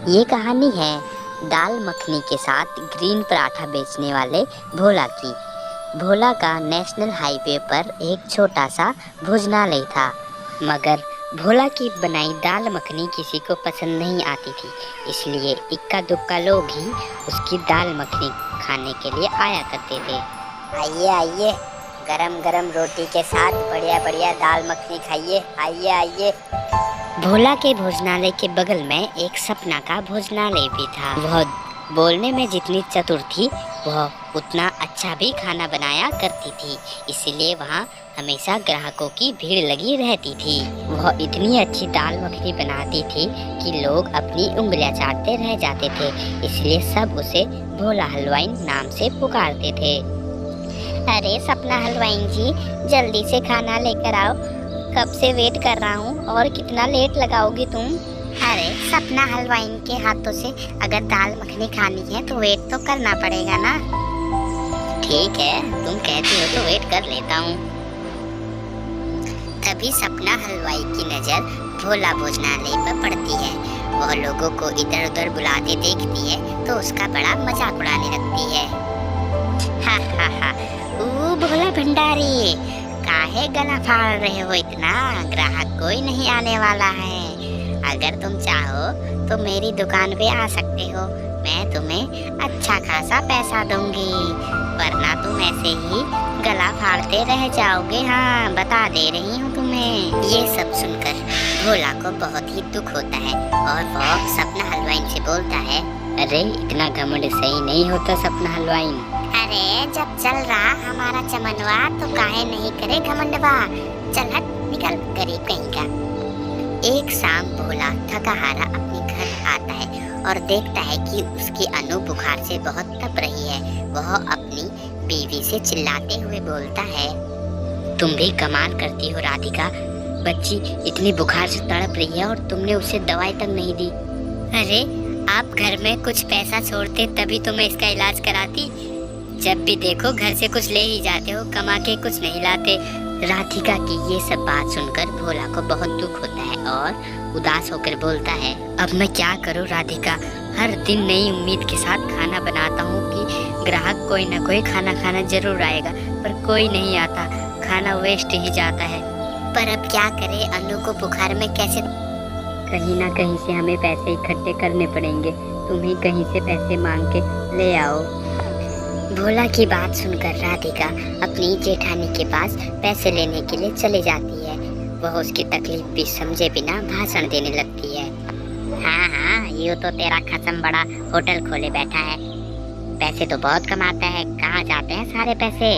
ये कहानी है दाल मखनी के साथ ग्रीन पराठा बेचने वाले भोला की। भोला का नेशनल हाईवे पर एक छोटा सा भोजनालय था, मगर भोला की बनाई दाल मखनी किसी को पसंद नहीं आती थी, इसलिए इक्का दुक्का लोग ही उसकी दाल मखनी खाने के लिए आया करते थे। आइए आइए, गरम गरम रोटी के साथ बढ़िया बढ़िया दाल मखनी खाइए, आइए आइए। भोला के भोजनालय के बगल में एक सपना का भोजनालय भी था। वह बोलने में जितनी चतुर थी, वह उतना अच्छा भी खाना बनाया करती थी, इसलिए वहाँ हमेशा ग्राहकों की भीड़ लगी रहती थी। वह इतनी अच्छी दाल मखनी बनाती थी कि लोग अपनी उंगलियां चाटते रह जाते थे, इसलिए सब उसे भोला हलवाई नाम से पुकारते थे। अरे सपना हलवाई जी, जल्दी से खाना लेकर आओ, कब से वेट कर रहा हूँ। और कितना लेट लगाओगी तुम? अरे सपना हलवाई के हाथों से अगर दाल मखनी खानी है तो वेट तो करना पड़ेगा ना। ठीक है, तुम कहती हो तो वेट कर लेता हूँ। तभी सपना हलवाई की नजर भोला भोजनालय पर पड़ती है। वह लोगों को इधर उधर बुलाते देखती है तो उसका बड़ा मजाक उड़ाने लगती है। हा हा हा, भोला भंडारी, काहे गला फाड़ रहे हो इतना? ग्राहक कोई नहीं आने वाला है। अगर तुम चाहो तो मेरी दुकान पे आ सकते हो, मैं तुम्हें अच्छा खासा पैसा दूंगी, वरना तुम ऐसे ही गला फाड़ते रह जाओगे। हाँ, बता दे रही हूँ तुम्हें। ये सब सुनकर भोला को बहुत ही दुख होता है और वह सपना हलवाई से बोलता है, अरे इतना घमंड सही नहीं होता सपना हलवाई। अरे जब चल रहा हमारा चमनवा तो काहे नहीं करे घमंडवा। चल हट, निकल गरीब कहीं का। एक शाम भोला थका हारा अपने घर आता है और देखता है कि उसकी अनु बुखार से बहुत तप रही है। वह अपनी बीवी से चिल्लाते हुए बोलता है, तुम भी कमाल करती हो राधिका, बच्ची इतनी बुखार से तड़प रही है और तुमने उसे दवाई तक नहीं दी। अरे आप घर में कुछ पैसा छोड़ते तभी तो मैं इसका इलाज कराती, जब भी देखो घर से कुछ ले ही जाते हो, कमा के कुछ नहीं लाते। राधिका की ये सब बात सुनकर भोला को बहुत दुख होता है और उदास होकर बोलता है, अब मैं क्या करूं राधिका, हर दिन नई उम्मीद के साथ खाना बनाता हूं कि ग्राहक कोई ना कोई खाना खाना जरूर आएगा, पर कोई नहीं आता, खाना वेस्ट ही जाता है। पर अब क्या करें, अनु को बुखार में कैसे? कहीं ना कहीं से हमें पैसे इकट्ठे करने पड़ेंगे, तुम ही कहीं से पैसे मांग के ले आओ। भोला की बात सुनकर राधिका अपनी जेठानी के पास पैसे लेने के लिए चली जाती है। वह उसकी तकलीफ भी समझे बिना भाषण देने लगती है। हाँ, ये तो तेरा खसम बड़ा होटल खोले बैठा है, पैसे तो बहुत कमाता है, कहाँ जाते हैं सारे पैसे?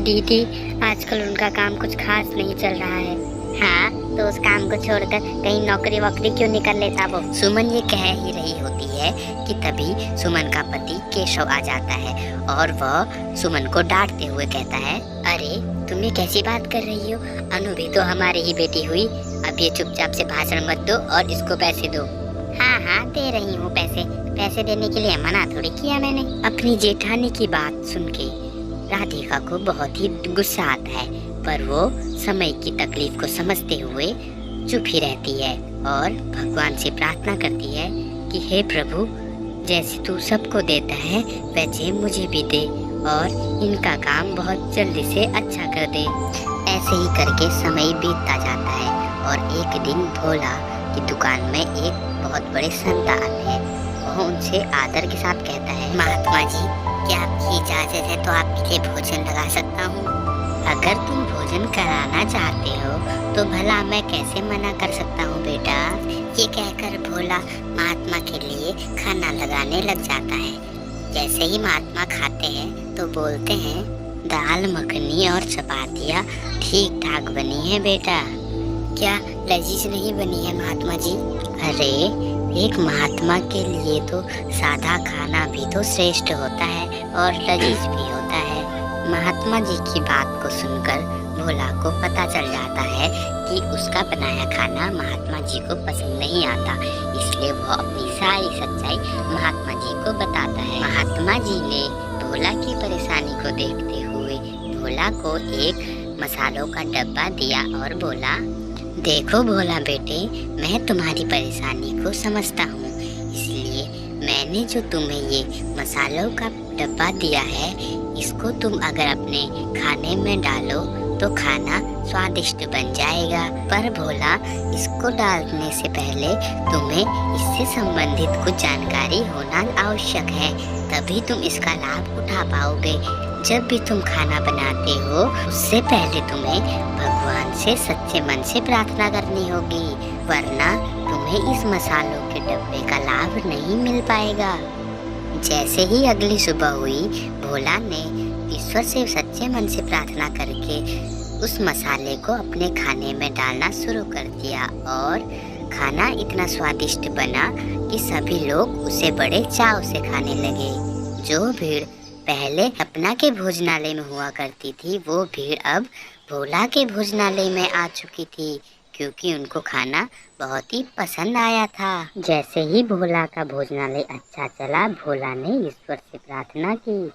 दीदी, आजकल उनका काम कुछ खास नहीं चल रहा है। हाँ, तो उस काम को छोड़कर कहीं नौकरी वोकरी क्यों नहीं कर लेता वो? सुमन ये कह ही रही होती है कि तभी सुमन का पति केशव आ जाता है और वह सुमन को डांटते हुए कहता है, अरे तुम ये कैसी बात कर रही हो, अनु भी तो हमारी ही बेटी हुई, अब ये चुपचाप से भाषण मत दो और इसको पैसे दो। हाँ, दे रही हूँ पैसे देने के लिए मना थोड़ी किया मैंने। अपनी जेठानी की बात सुन के राधिका को बहुत ही गुस्सा आता है, पर वो समय की तकलीफ को समझते हुए चुप ही रहती है और भगवान से प्रार्थना करती है कि हे प्रभु, जैसे तू सबको देता है वैसे मुझे भी दे और इनका काम बहुत जल्दी से अच्छा कर दे। ऐसे ही करके समय बीतता जाता है और एक दिन भोला की दुकान में एक बहुत बड़े संत आते हैं। वह उनसे आदर के साथ कहता है, महात्मा जी, क्या आपकी इजाजत है तो आपके लिए भोजन लगा सकता हूँ? अगर तुम भोजन कराना चाहते हो तो भला मैं कैसे मना कर सकता हूँ बेटा। ये कहकर भोला महात्मा के लिए खाना लगाने लग जाता है। जैसे ही महात्मा खाते हैं तो बोलते हैं, दाल मखनी और चपातियाँ ठीक ठाक बनी है बेटा। क्या लजीज नहीं बनी है महात्मा जी? अरे एक महात्मा के लिए तो सादा खाना भी तो श्रेष्ठ होता है और लजीज भी होता है। महात्मा जी की बात को सुनकर भोला को पता चल जाता है कि उसका बनाया खाना महात्मा जी को पसंद नहीं आता, इसलिए वो अपनी सारी सच्चाई महात्मा जी को बताता है। महात्मा जी ने भोला की परेशानी को देखते हुए भोला को एक मसालों का डब्बा दिया और बोला, देखो भोला बेटे, मैं तुम्हारी परेशानी को समझता हूँ, इसलिए मैंने जो तुम्हें ये मसालों का डब्बा दिया है, इसको तुम अगर अपने खाने में डालो तो खाना स्वादिष्ट बन जाएगा। पर भोला, इसको डालने से पहले तुम्हें इससे संबंधित कुछ जानकारी होना आवश्यक है, तभी तुम इसका लाभ उठा पाओगे। जब भी तुम खाना बनाते हो, उससे पहले तुम्हें भगवान से सच्चे मन से प्रार्थना करनी होगी, वरना तुम्हें इस मसालों के डब्बे का लाभ नहीं मिल पाएगा। जैसे ही अगली सुबह हुई, भोला ने ईश्वर से सच्चे मन से प्रार्थना करके उस मसाले को अपने खाने में डालना शुरू कर दिया और खाना इतना स्वादिष्ट बना कि सभी लोग उसे बड़े चाव से खाने लगे। जो भीड़ पहले अपना के भोजनालय में हुआ करती थी, वो भीड़ अब भोला के भोजनालय में आ चुकी थी, क्योंकि उनको खाना बहुत ही पसंद आया था। जैसे ही भोला का भोजनालय अच्छा चला, भोला ने ईश्वर से प्रार्थना की,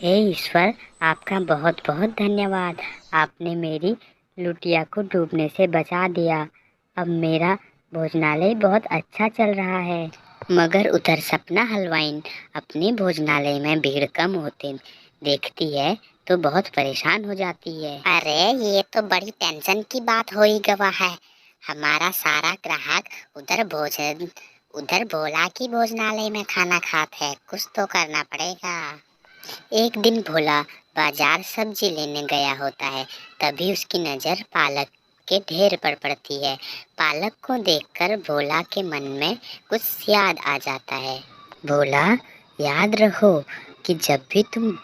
हे ईश्वर, आपका बहुत बहुत धन्यवाद। आपने मेरी लुटिया को डूबने से बचा दिया। अब मेरा भोजनालय बहुत अच्छा चल रहा है। मगर उधर सपना हलवाइन अपने भोजनालय में भीड़ कम होते देखती है तो बहुत परेशान हो जाती है। अरे, ये तो बड़ी टेंशन की बात हो ही गवा है। हमारा सारा ग्राहक उधर भोला की भोजनालय में खाना खाते है। कुछ तो करना पड़ेगा। एक दिन भोला बाजार सब्जी लेने गया होता है, तभी उसकी नज़र पालक के ढेर पर पड़ती है। पालक को देखकर भोला के मन में कुछ याद आ जाता है। भोला, याद रखो कि जब भी तुम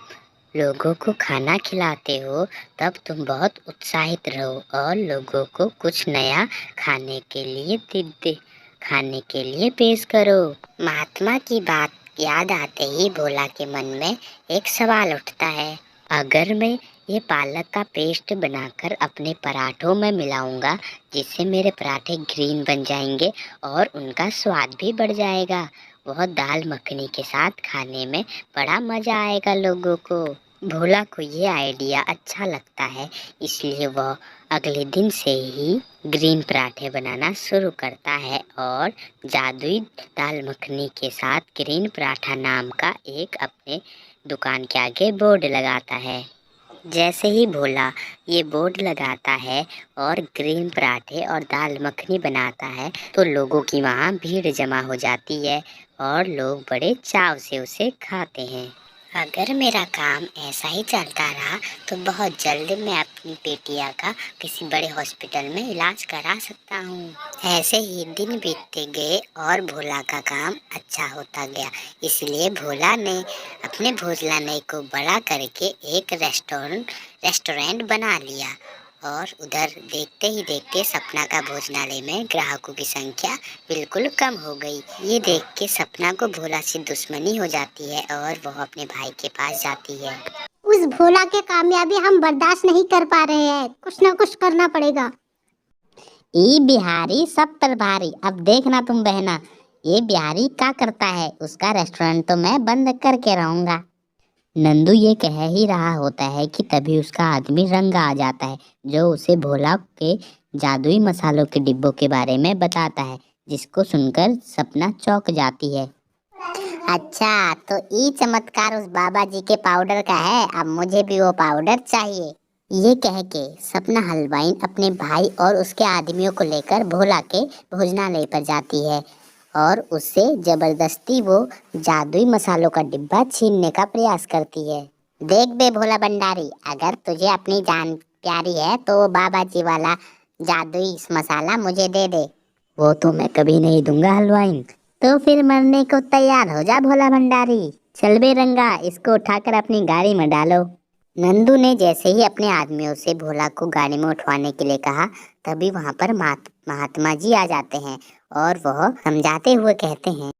लोगों को खाना खिलाते हो, तब तुम बहुत उत्साहित रहो और लोगों को कुछ नया खाने के लिए पेश करो। महात्मा की बात याद आते ही भोला के मन में एक सवाल उठता है। अगर मैं ये पालक का पेस्ट बनाकर अपने पराठों में मिलाऊंगा, जिससे मेरे पराठे ग्रीन बन जाएंगे और उनका स्वाद भी बढ़ जाएगा, वह दाल मखनी के साथ खाने में बड़ा मज़ा आएगा लोगों को। भोला को ये आइडिया अच्छा लगता है, इसलिए वह अगले दिन से ही ग्रीन पराठे बनाना शुरू करता है और जादुई दाल मखनी के साथ ग्रीन पराठा नाम का एक अपने दुकान के आगे बोर्ड लगाता है। जैसे ही भोला ये बोर्ड लगाता है और ग्रीन पराठे और दाल मखनी बनाता है, तो लोगों की वहाँ भीड़ जमा हो जाती है और लोग बड़े चाव से उसे खाते हैं। अगर मेरा काम ऐसा ही चलता रहा तो बहुत जल्द मैं अपनी बेटिया का किसी बड़े हॉस्पिटल में इलाज करा सकता हूँ। ऐसे ही दिन बीतते गए और भोला का काम अच्छा होता गया, इसलिए भोला ने अपने भोजनालय को बड़ा करके एक रेस्टोरेंट बना लिया और उधर देखते ही देखते सपना का भोजनालय में ग्राहकों की संख्या बिल्कुल कम हो गई। ये देख के सपना को भोला से दुश्मनी हो जाती है और वह अपने भाई के पास जाती है। उस भोला के कामयाबी हम बर्दाश्त नहीं कर पा रहे हैं, कुछ ना कुछ करना पड़ेगा। ई बिहारी सब पर भारी। अब देखना तुम बहना, ये बिहारी क्या करता है, उसका रेस्टोरेंट तो मैं बंद करके रहूँगा। नंदू ये कह ही रहा होता है कि तभी उसका आदमी रंगा आ जाता है, जो उसे भोला के जादुई मसालों के डिब्बों के बारे में बताता है, जिसको सुनकर सपना चौंक जाती है। अच्छा, तो ये चमत्कार उस बाबा जी के पाउडर का है, अब मुझे भी वो पाउडर चाहिए। ये कह के सपना हलवाइन अपने भाई और उसके आदमियों को लेकर भोला के भोजनालय पर जाती है और उससे जबरदस्ती वो जादुई मसालों का डिब्बा छीनने का प्रयास करती है। देख बे भोला भंडारी, अगर तुझे अपनी जान प्यारी है तो वो बाबा जी वाला जादुई मसाला मुझे दे दे। वो तो मैं कभी नहीं दूंगा हलवाइन। तो फिर मरने को तैयार हो जा भोला भंडारी। चल बे रंगा, इसको उठाकर अपनी गाड़ी में डालो। नंदू ने जैसे ही अपने आदमियों से भोला को गाड़ी में उठवाने के लिए कहा, तभी वहाँ पर महात्मा जी आ जाते हैं और वह समझाते हुए कहते हैं,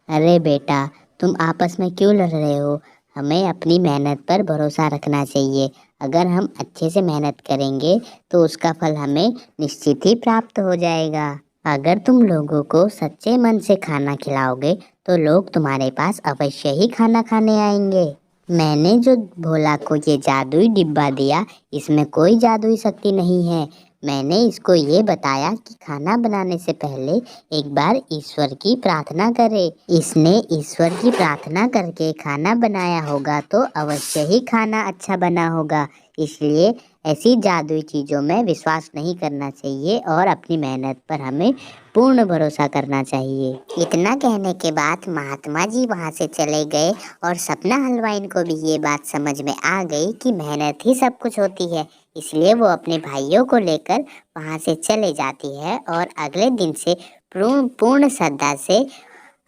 अरे बेटा, तुम आपस में क्यों लड़ रहे हो? हमें अपनी मेहनत पर भरोसा रखना चाहिए। अगर हम अच्छे से मेहनत करेंगे तो उसका फल हमें निश्चित ही प्राप्त हो जाएगा। अगर तुम लोगों को सच्चे मन से खाना खिलाओगे तो लोग तुम्हारे पास अवश्य ही खाना खाने आएंगे। मैंने जो भोला को ये जादुई डिब्बा दिया, इसमें कोई जादुई शक्ति नहीं है। मैंने इसको ये बताया कि खाना बनाने से पहले एक बार ईश्वर की प्रार्थना करे। इसने ईश्वर की प्रार्थना करके खाना बनाया होगा तो अवश्य ही खाना अच्छा बना होगा। इसलिए ऐसी जादुई चीज़ों में विश्वास नहीं करना चाहिए और अपनी मेहनत पर हमें पूर्ण भरोसा करना चाहिए। इतना कहने के बाद महात्मा जी वहाँ से चले गए और सपना हलवाई को भी ये बात समझ में आ गई कि मेहनत ही सब कुछ होती है। इसलिए वो अपने भाइयों को लेकर वहाँ से चले जाती है और अगले दिन से पूर्ण श्रद्धा से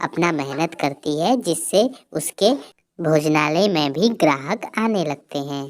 अपना मेहनत करती है, जिससे उसके भोजनालय में भी ग्राहक आने लगते हैं।